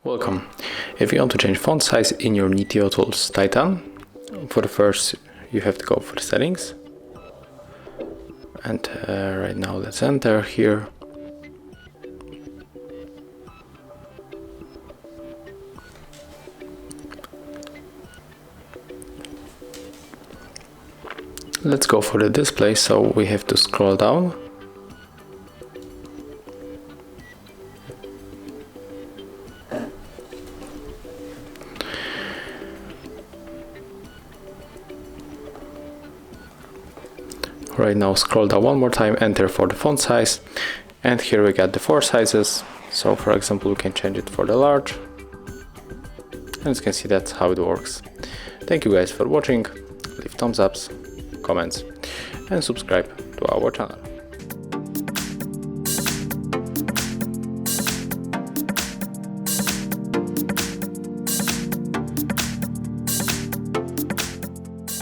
Welcome. If you want to change font size in your Niteo Tools Titan, for the first you have to go for the settings, and right now let's enter here. Let's go for the display, so we have to scroll down. Right now scroll down one more time, enter for the font size, and here we got the 4 sizes. So for example, we can change it for the large, and as you can see, that's how it works. Thank you guys for watching. Leave thumbs ups, comments, and subscribe to our channel.